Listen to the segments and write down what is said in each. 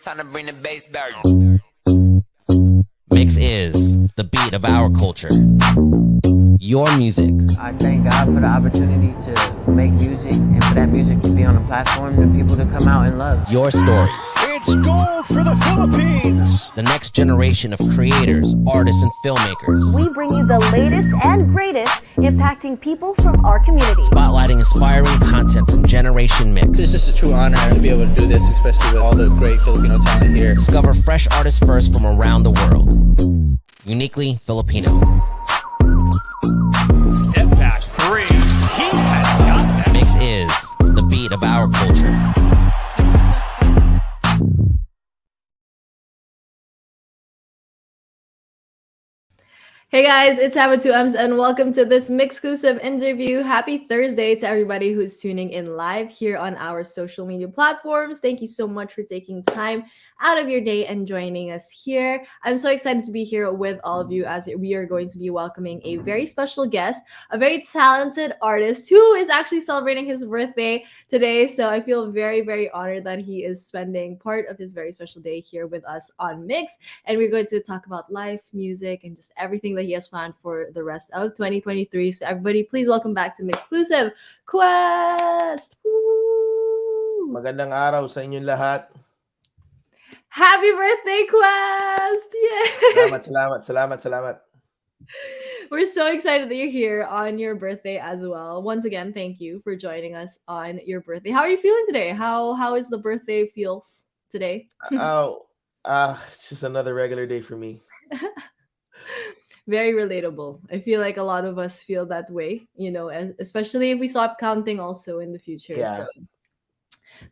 Time to bring the bass back. Mix is the beat of our culture. Your music. I thank God for the opportunity to make music and for that music to be on a platform for people to come out and love. Your stories. It's gold for the Philippines. The next generation of creators, artists, and filmmakers. We bring you the latest and greatest impacting people from our community. Spotlighting inspiring content from Generation Mix. It's just a true honor to be able to do this, especially with all the great Filipino talent here. Discover fresh artists first from around the world. Uniquely Filipino. Step back three. He has got that. Mix is the beat of our culture. Hey guys, it's Haba2Ms and welcome to this MYXclusive interview. Happy Thursday to everybody who's tuning in live here on our social media platforms. Thank you so much for taking time out of your day and joining us here. I'm so excited to be here with all of you as we are going to be welcoming a very special guest, a very talented artist who is actually celebrating his birthday today. So I feel very, very honored that he is spending part of his very special day here with us on Mix. And we're going to talk about life, music, and just everything that he has planned for the rest of 2023. So everybody, please welcome back to MYXclusive, Quest! Woo! Magandang araw sa inyong lahat. Happy birthday, Quest! Yay! Salamat. We're so excited that you're here on your birthday as well. Once again, thank you for joining us on your birthday. How are you feeling today? How is the birthday feels today? It's just another regular day for me. Very relatable. I feel like a lot of us feel that way, you know, especially if we stop counting also in the future. Yeah. So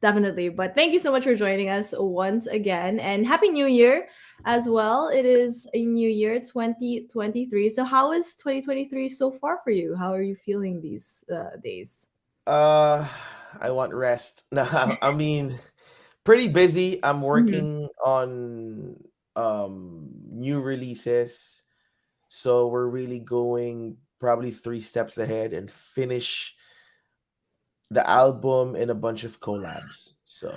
definitely. But thank you so much for joining us once again, and Happy New Year as well. It is a new year, 2023. So how is 2023 so far for you? How are you feeling these days? I want rest. No, I mean, pretty busy. I'm working on new releases. So we're really going probably 3 steps ahead and finish the album and a bunch of collabs. So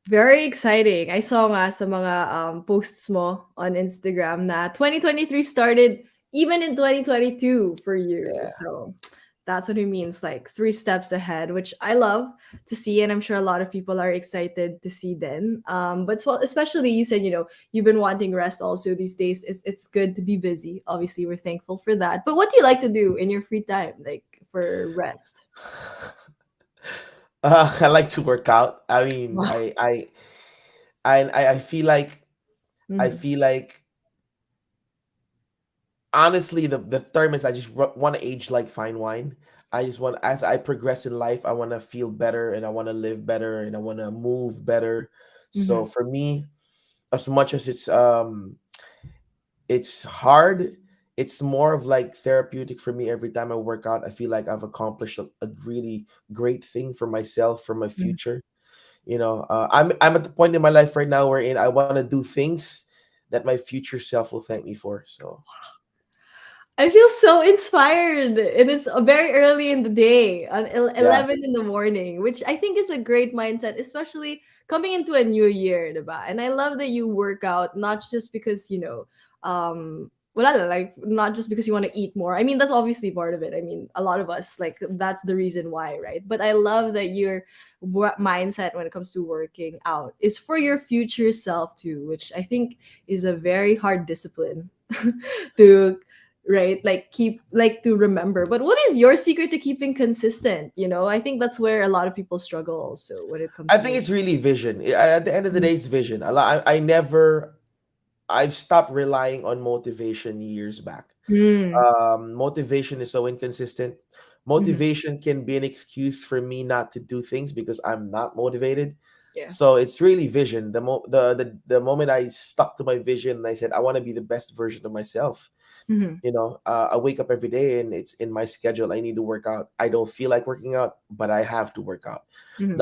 Very exciting. I saw nga sa mga posts mo on Instagram na 2023 started even in 2022 for you. Yeah. So that's what it means, like 3 steps ahead, which I love to see, and I'm sure a lot of people are excited to see then. But especially you said, you know, you've been wanting rest also these days. It's good to be busy. Obviously, we're thankful for that. But what do you like to do in your free time, like for rest? I like to work out. I mean, Wow. I feel like I Mhm. feel like honestly, the term is I just want to age like fine wine. I just want, as I progress in life, I want to feel better and I want to live better and I want to move better. So Mhm. for me, as much as it's hard, it's more of like therapeutic for me. Every time I work out, I feel like I've accomplished a really great thing for myself, for my Mhm. future. You know, I'm at the point in my life right now wherein I want to do things that my future self will thank me for. So I feel so inspired. It is very early in the day, on yeah. 11 in the morning, which I think is a great mindset, especially coming into a new year, diba? And I love that you work out not just because, you know, wala lang, like not just because you want to eat more. I mean, that's obviously part of it. I mean, a lot of us, like that's the reason why, right? But I love that your mindset when it comes to working out is for your future self too, which I think is a very hard discipline to, right, like keep, like to remember. But what is your secret to keeping consistent? You know, I think that's where a lot of people struggle also when it comes I to think work. it's really vision. At the end of the day, it's vision. I've stopped relying on motivation years back. Mm. Motivation is so inconsistent. Mhm. Motivation can be an excuse for me not to do things because I'm not motivated. Yeah. So it's really vision. The moment I stuck to my vision and I said I want to be the best version of myself. Mhm. You know, I wake up every day and it's in my schedule. I need to work out. I don't feel like working out, but I have to work out. Mhm.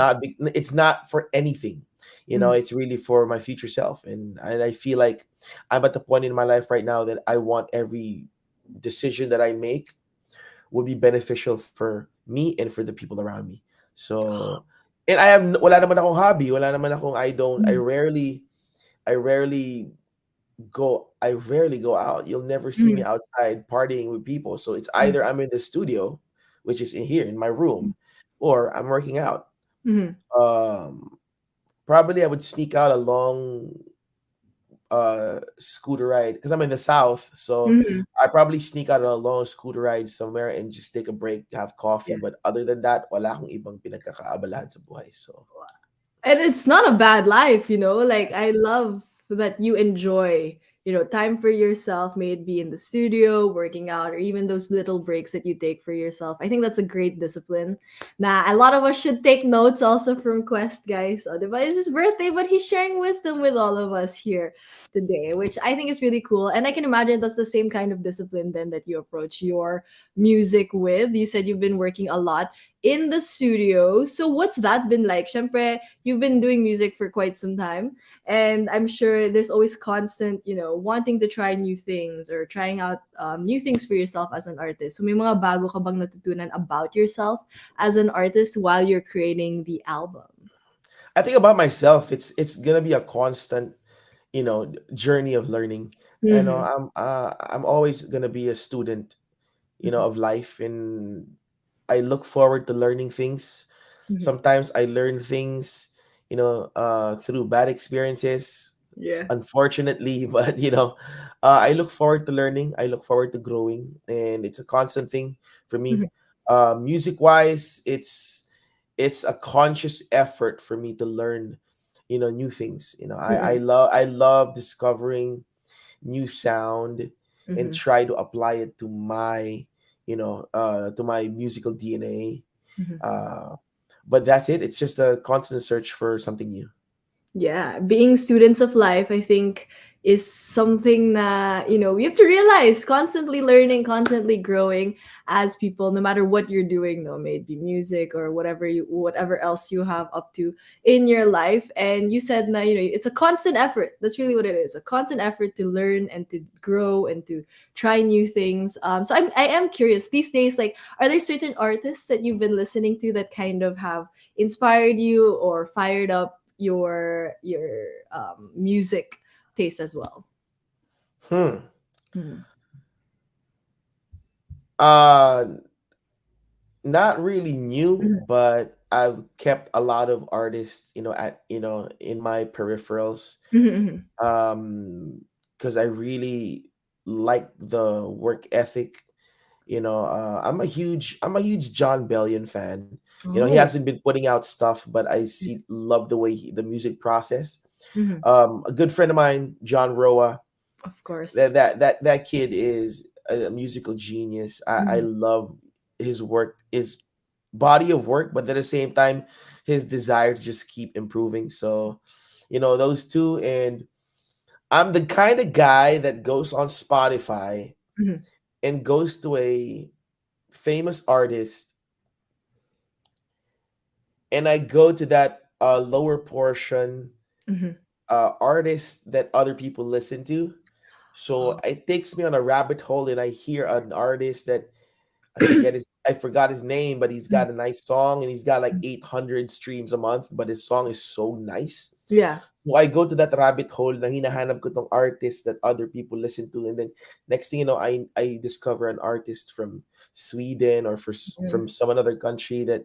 It's not for anything. You know, Mhm. it's really for my future self. And I feel like I'm at the point in my life right now that I want every decision that I make will be beneficial for me and for the people around me. So And wala naman akong hobby, wala naman akong I don't Mhm. I rarely I rarely go out. You'll never see me Mhm. outside partying with people. So it's Mhm. either I'm in the studio, which is in here in my room, or I'm working out. Mhm. Um, Probably I would sneak out a long scooter ride because I'm in the south. So Mhm. I probably sneak out a long scooter ride somewhere and just take a break, have coffee. Yeah. But other than that, wala akong ibang pinagkakaabalahan sa buhay. So And it's not a bad life, like I love that you enjoy, time for yourself, may it be in the studio working out or even those little breaks that you take for yourself. I think that's a great discipline. Nah, a lot of us should take notes also from Quest, guys. Oh, diba? It's his birthday, but he's sharing wisdom with all of us here today, which I think is really cool. And I can imagine that's the same kind of discipline then that you approach your music with. You said you've been working a lot in the studio, so what's that been like? Syempre, you've been doing music for quite some time, and I'm sure there's always constant, wanting to try new things or trying out new things for yourself as an artist. So may mga bago ka bang natutunan about yourself as an artist while you're creating the album? I think about myself, it's gonna be a constant, journey of learning. Mm-hmm. I'm always gonna be a student, Mm-hmm. of life, and I look forward to learning things. Mm-hmm. Sometimes I learn things, through bad experiences, Yeah. unfortunately, but I look forward to learning. I look forward to growing, and it's a constant thing for Mm-hmm. me. Music wise, it's a conscious effort for me to learn, new things. Mm-hmm. I love discovering new sound and Mm-hmm. try to apply it to my musical DNA. Mm-hmm. uh but that's it. It's just a constant search for something new. Yeah, being students of life, I think, is something that, we have to realize, constantly learning, constantly growing as people, no matter what you're doing, no, may it be music or whatever else you have up to in your life. And you said that, it's a constant effort. That's really what it is, a constant effort to learn and to grow and to try new things. So I am curious these days, like, are there certain artists that you've been listening to that kind of have inspired you or fired up your music taste as well? Hmm. Mhm. uh Not really new, Mhm. but I've kept a lot of artists, in my peripherals, Mhm, mhm. because I really like the work ethic. I'm a huge John Bellion fan. He Oh. hasn't been putting out stuff, but I love the way the music process. Mhm. A good friend of mine, John Roa, Of course. that kid is a musical genius. I Mhm. love his work, his body of work, but at the same time, his desire to just keep improving. So, those two. And I'm the kind of guy that goes on Spotify Mhm. and goes to a famous artist, and I go to that lower portion Mhm. artist that other people listen to. So Oh. it takes me on a rabbit hole, and I hear an artist that I forgot his name, but he's Mhm. got a nice song, and he's got like 800 streams a month, but his song is so nice. Yeah. So I go to that rabbit hole na hinahanap ko tong artist that other people listen to, and then next thing you know, I discover an artist from Sweden or Mhm. from some another country that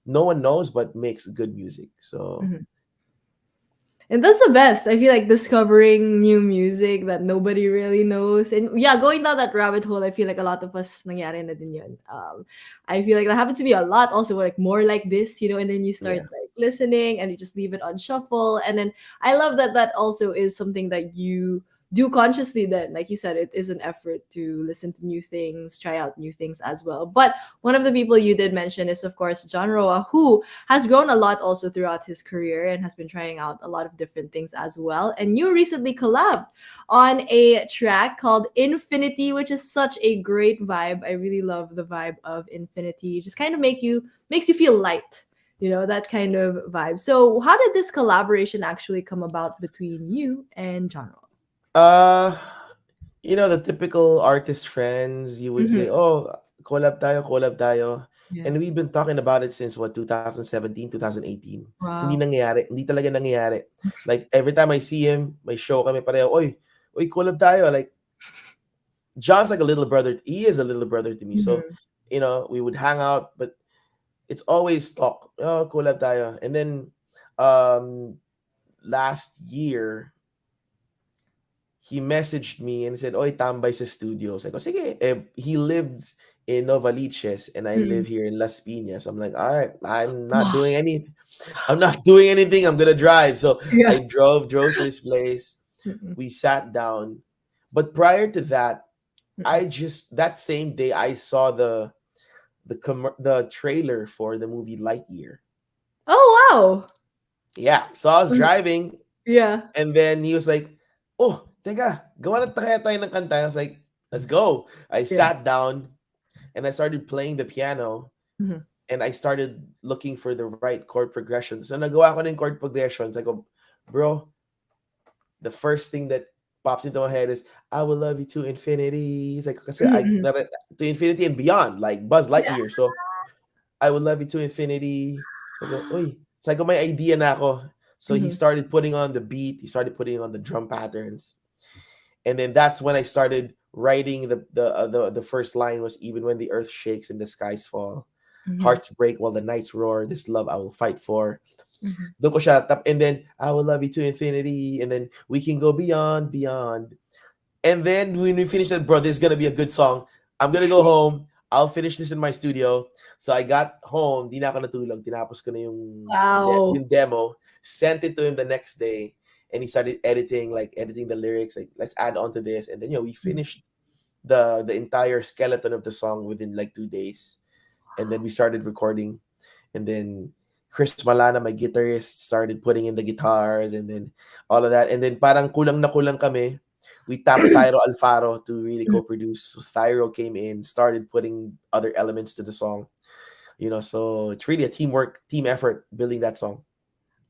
no one knows but makes good music. So Mhm. And that's the best. I feel like discovering new music that nobody really knows. And yeah, going down that rabbit hole, I feel like a lot of us nangyari na din yun. I feel like that happens to me a lot also, like more like this, and then you start yeah. like listening and you just leave it on shuffle. And then I love that that also is something that you do consciously then. Like you said, it is an effort to listen to new things, try out new things as well. But one of the people you did mention is of course John Roa, who has grown a lot also throughout his career and has been trying out a lot of different things as well. And you recently collabed on a track called Infinity, which is such a great vibe. I really love the vibe of Infinity. Just kind of makes you feel light. That kind of vibe. So, how did this collaboration actually come about between you and John? Uh, the typical artist friends, you would say, Mm-hmm. "Oh, collab tayo, collab tayo." Yeah. And we've been talking about it since what 2017, 2018. So hindi Wow. nangyayari, hindi talaga nangyayari. Like every time I see him, may show kami pareho, oy, collab tayo. Like John's like a little brother. He is a little brother to me. So, Mhm. we would hang out, but it's always talk. Oh, collab tayo. And then um last year, he messaged me and said, "Oy, tambay sa studio." So I go, "Sige." He lives in Novaliches and I Mm. live here in Las Piñas. I'm like, "All right, Wow. I'm not doing anything. I'm gonna drive." So Yeah. I drove to his place. Mm-mm. We sat down. But prior to that, Mm-mm. that same day I saw the trailer for the movie Lightyear. Oh wow. Yeah, so I was driving Yeah. and then he was like, "Oh, teka, gawa na kaya tayo ng kanta." I was like, "Let's go." I Yeah. sat down and I started playing the piano Mhm. and I started looking for the right chord progressions. So nagawa ko ng chord progressions. I go, "Bro, the first thing that pops into my head is I will love you to infinity." It's like kasi Mhm. to infinity and beyond, like Buzz Yeah. Lightyear. So I will love you to infinity. So I go, uy. So I go, may idea na ako. So he Mhm. started putting on the beat. He started putting on the drum patterns. And then that's when I started writing the first line was even when the earth shakes and the skies fall. Mhm. Hearts break while the nights roar. This love I will fight for. Mhm. Doon ko siya and then I will love you to infinity. And then we can go beyond, beyond. And then when we finish that, bro, this is gonna be a good song. I'm gonna go home. I'll finish this in my studio. So I got home, di na ako natulog. Tinapos ko na Wow. yung demo. Sent it to him the next day, and he started editing the lyrics. Like, let's add on to this, and then we Mhm. finished the entire skeleton of the song within like 2 days, and then we started recording, and then Chris Malana, my guitarist, started putting in the guitars, and then all of that, and then parang kulang na kulang kami. We tapped Thyro Alfaro to really co-produce. So Thyro came in, started putting other elements to the song. So it's really a team effort building that song.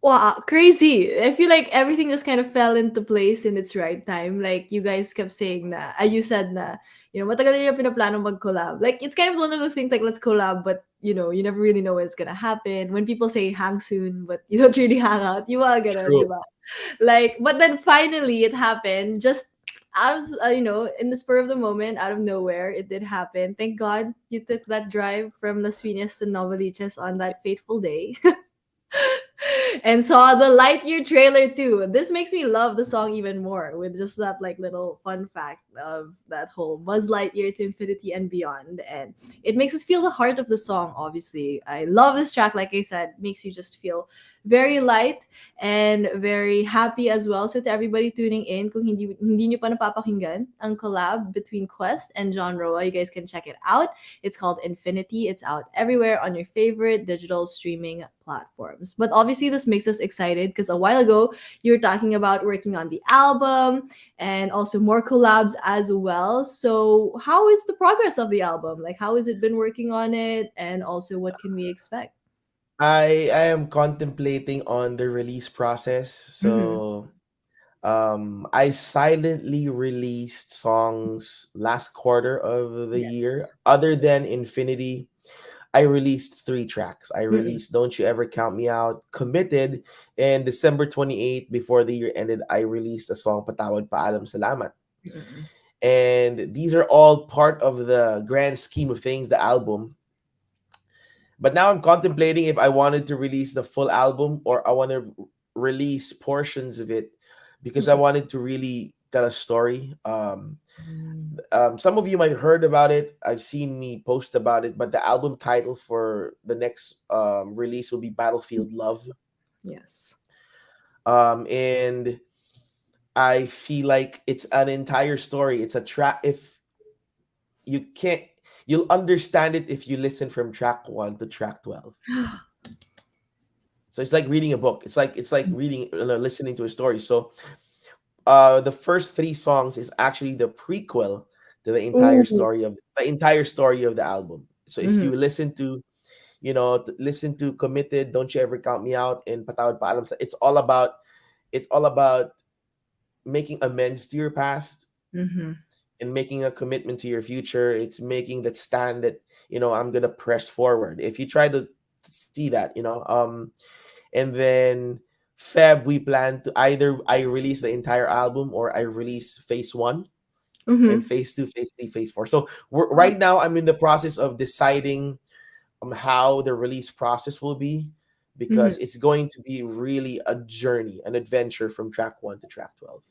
Wow, crazy. I feel like everything just kind of fell into place in its right time. Like you guys kept saying na, you said na, matagal na yung pinaplano mag-collab. Like it's kind of one of those things like let's collab, but you never really know when it's gonna happen. When people say hang soon, but you don't really hang out, you mga ganun, di True. ba? Like, but then finally it happened. Just out of in the spur of the moment, out of nowhere, it did happen. Thank God you took that drive from Las Piñas to Novaliches on that fateful day. And saw the Lightyear trailer too. This makes me love the song even more with just that like little fun fact of that whole Buzz Lightyear to infinity and beyond. And it makes us feel the heart of the song, obviously. I love this track, like I said, makes you just feel very light and very happy as well. So to everybody tuning in, kung hindi nyo pa napapakinggan ang collab between Quest and John Roa, you guys can check it out. It's called Infinity. It's out everywhere on your favorite digital streaming platforms. But obviously, this makes us excited because a while ago, you were talking about working on the album and also more collabs as well. So, how is the progress of the album? Like, how has it been working on it? And also, what can we expect? I am contemplating on the release process. Mm-hmm. So I silently released songs last quarter of the year. Yes. Other than Infinity, I released 3 tracks. I Mm-mm. released Don't You Ever Count Me Out, Committed, and December 28th, before the year ended, I released a song, Patawad Paalam Salamat. Mm-mm. And these are all part of the grand scheme of things, the album. But now I'm contemplating if I wanted to release the full album or I want to release portions of it because I wanted to really tell a story. Some of you might have heard about it. I've seen me post about it, but the album title for the next release will be Battlefield Love. Yes. And I feel like it's an entire story. It's a track. If you can't, you'll understand it if you listen from track 1 to track 12. So it's like reading a book. It's like reading, listening to a story. So the first 3 songs is actually the prequel to Ooh. the entire story of the album. So if Mm-hmm. you listen to Committed, Don't You Ever Count Me Out, and Patawad Paalam, it's all about making amends to your past. Mm-hmm. and making a commitment to your future. It's making that stand that, I'm gonna press forward. If you try to see that, and then Feb, we plan to either I release the entire album or I release phase one, and Mm-hmm. phase two, phase three, phase four. So right now I'm in the process of deciding how the release process will be, Mm-hmm. because it's going to be really a journey, an adventure from track 1 to track 12.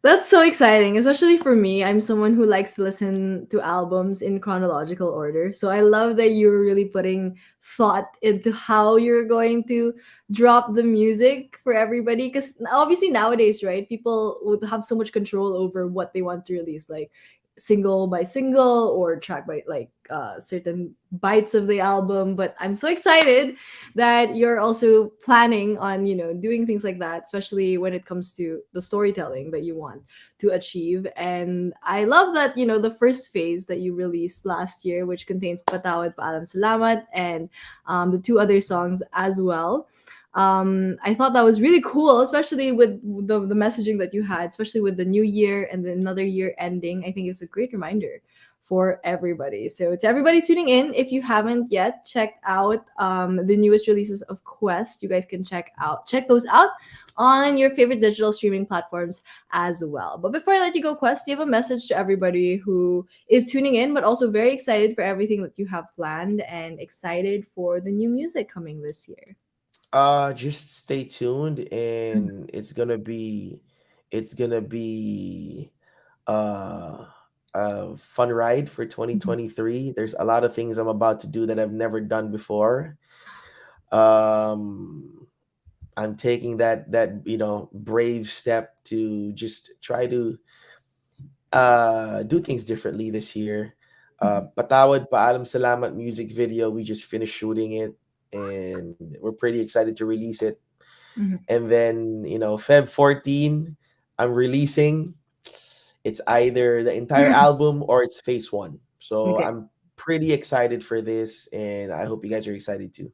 That's so exciting, especially for me. I'm someone who likes to listen to albums in chronological order. So I love that you're really putting thought into how you're going to drop the music for everybody. Because obviously nowadays, right, people would have so much control over what they want to release, like single by single or track by like certain bites of the album. But I'm so excited that you're also planning on doing things like that, especially when it comes to the storytelling that you want to achieve. And I love that the first phase that you released last year, which contains Patawad Paalam Salamat and the two other songs as well. I thought that was really cool, especially with the messaging that you had, especially with the new year and then another year ending. I think it's a great reminder for everybody. So to everybody tuning in, if you haven't yet checked out the newest releases of Quest, you guys can check those out on your favorite digital streaming platforms as well. But before I let you go, Quest, do you have a message to everybody who is tuning in, but also very excited for everything that you have planned and excited for the new music coming this year? Just stay tuned, and it's gonna be uh a fun ride for Mhm. 2023. There's a lot of things I'm about to do that I've never done before. um I'm taking that brave step to just try to do things differently this year. Patawad Paalam Salamat music video, we just finished shooting it, and we're pretty excited to release it. Mhm. And then, Feb 14, I'm releasing. It's either the entire album or it's phase one. So Okay. I'm pretty excited for this, and I hope you guys are excited too.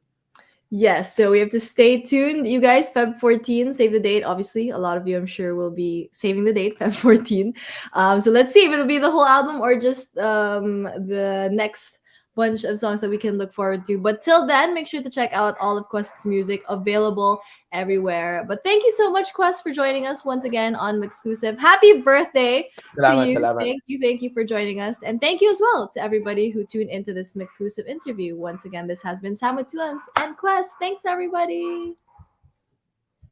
Yes, so we have to stay tuned. You guys, Feb 14, save the date. Obviously, a lot of you, I'm sure, will be saving the date, Feb 14. So let's see if it'll be the whole album or just the next bunch of songs that we can look forward to. But till then, make sure to check out all of Quest's music available everywhere. But thank you so much, Quest, for joining us once again on MYXclusive. Happy birthday to Salamat, you. salamat. Thank you for joining us. And thank you as well to everybody who tuned into this exclusive interview. Once again, this has been Sam with 2Ms and Quest. Thanks, everybody.